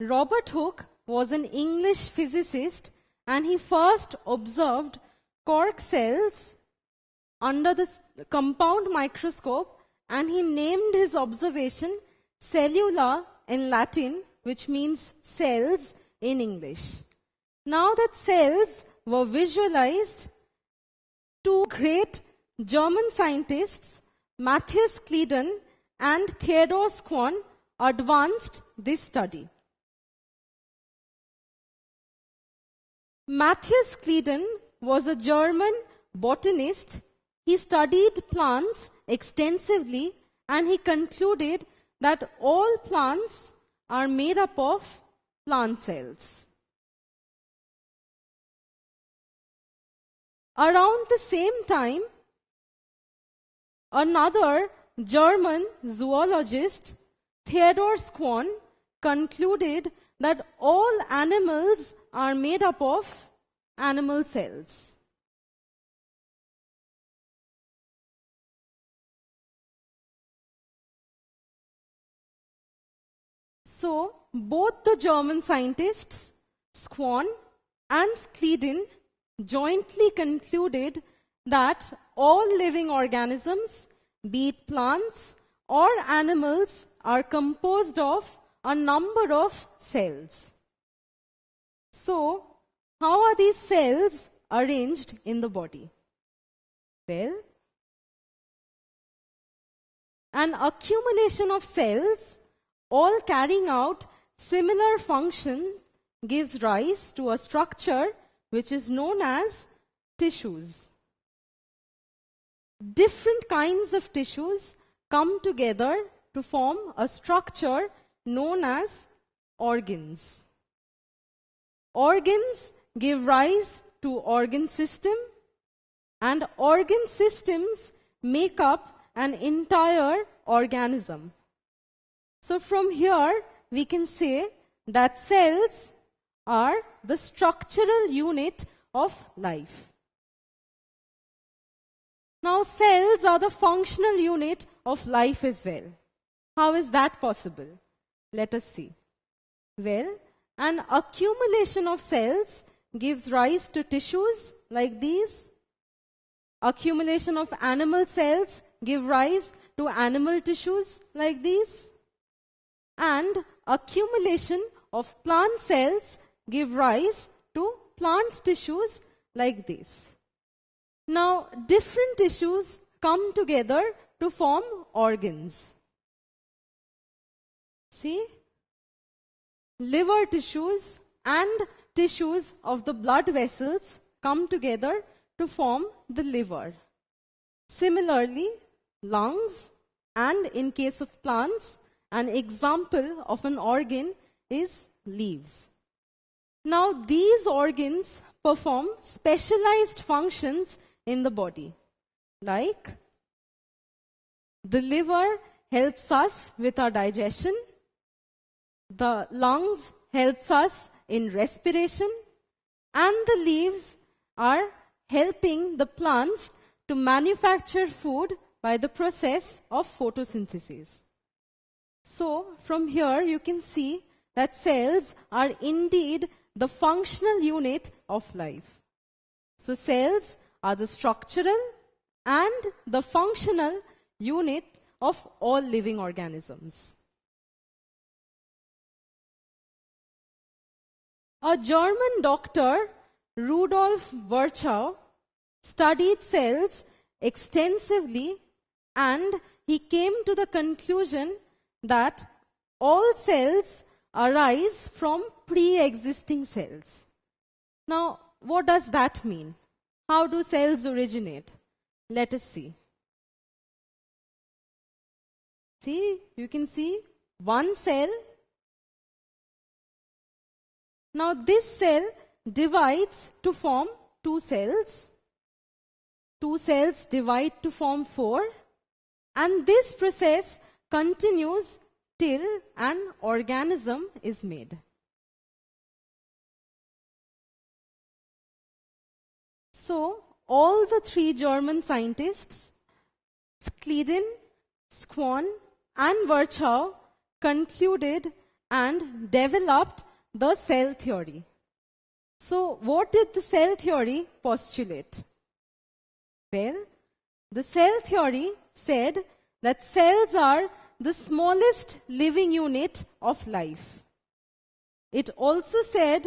Robert Hooke was an English physicist, and he first observed cork cells under the compound microscope, and he named his observation cellula in Latin, which means cells in English. Now that cells were visualized, two great German scientists, Matthias Kleeden and Theodor Schwann, advanced this study. Matthias Kleeden was a German botanist. He studied plants extensively, and he concluded that all plants are made up of plant cells. Around the same time, another German zoologist, Theodor Schwann, concluded that all animals are made up of animal cells. So, both the German scientists, Schwann and Kleeden, jointly concluded that all living organisms, be it plants or animals, are composed of a number of cells. So, how are these cells arranged in the body? Well, an accumulation of cells, all carrying out similar function, gives rise to a structure which is known as tissues. Different kinds of tissues come together to form a structure known as organs. Organs give rise to organ system, and organ systems make up an entire organism. So from here we can say that cells are the structural unit of life. Now cells are the functional unit of life as well. How is that possible? Let us see. Well, an accumulation of cells gives rise to tissues like these. Accumulation of animal cells give rise to animal tissues like these. And accumulation of plant cells give rise to plant tissues like this. Now, different tissues come together to form organs. See? Liver tissues and tissues of the blood vessels come together to form the liver. Similarly, lungs, and in case of plants, an example of an organ is leaves. Now, these organs perform specialized functions in the body. Like, the liver helps us with our digestion, the lungs helps us in respiration, and the leaves are helping the plants to manufacture food by the process of photosynthesis. So, from here you can see that cells are indeed the functional unit of life. So, cells are the structural and the functional unit of all living organisms. A German doctor, Rudolf Virchow, studied cells extensively, and he came to the conclusion that all cells arise from pre-existing cells. Now, what does that mean? How do cells originate? Let us see. See, you can see one cell. Now, this cell divides to form two cells. Two cells divide to form four. And this process continues till an organism is made. So, all the three German scientists, Kleeden, Schwann, and Virchow, concluded and developed the cell theory. So, what did the cell theory postulate? Well, the cell theory said that cells are the smallest living unit of life. It also said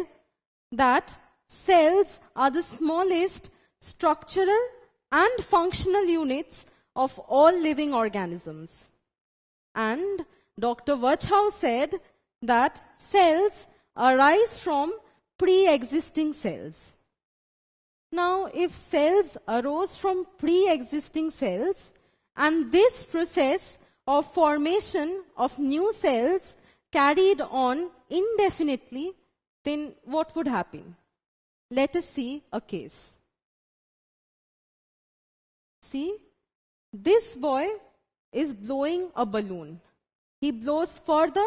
that cells are the smallest structural and functional units of all living organisms. And Dr. Virchow said that cells arise from pre-existing cells. Now, if cells arose from pre-existing cells, and this process of formation of new cells carried on indefinitely, then what would happen? Let us see a case. See, this boy is blowing a balloon. He blows further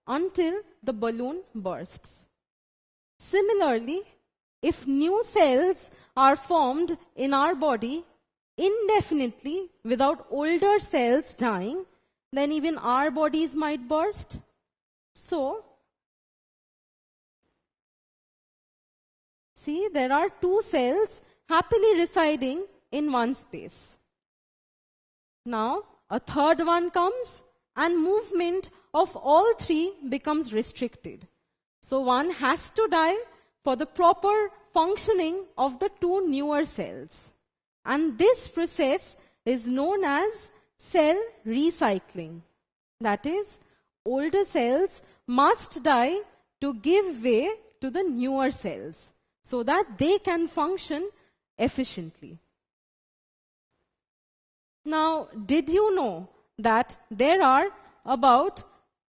until the balloon bursts. Similarly, if new cells are formed in our body indefinitely without older cells dying, then even our bodies might burst. So, see, there are two cells happily residing in one space. Now, a third one comes and movement of all three becomes restricted. So one has to die for the proper functioning of the two newer cells. And this process is known as cell recycling. That is, older cells must die to give way to the newer cells so that they can function efficiently. Now, did you know that there are about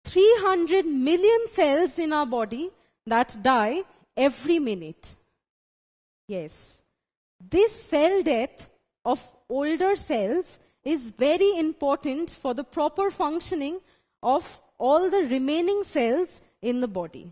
300 million cells in our body that die every minute? Yes. This cell death of older cells is very important for the proper functioning of all the remaining cells in the body.